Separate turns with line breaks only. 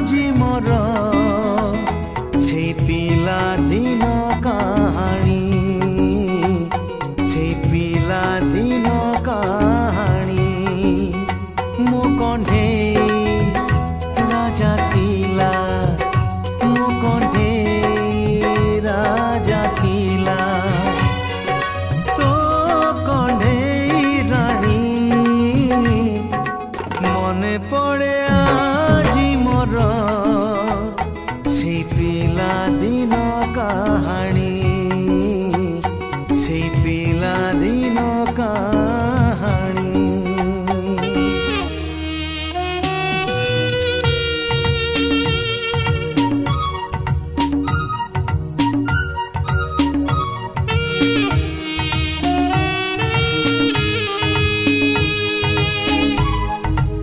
আজি মোর সেই পিলা দিন কাহানি সেই পিলা দিন কাহানি মো কণ্ঠে রাজা থিলা মো কণ্ঠে রাজা থিলা তো কণ্ঠে রানী মনে পড়ে আজি মোর সেই পিলা দিন কাহানি সেই পিলা দিন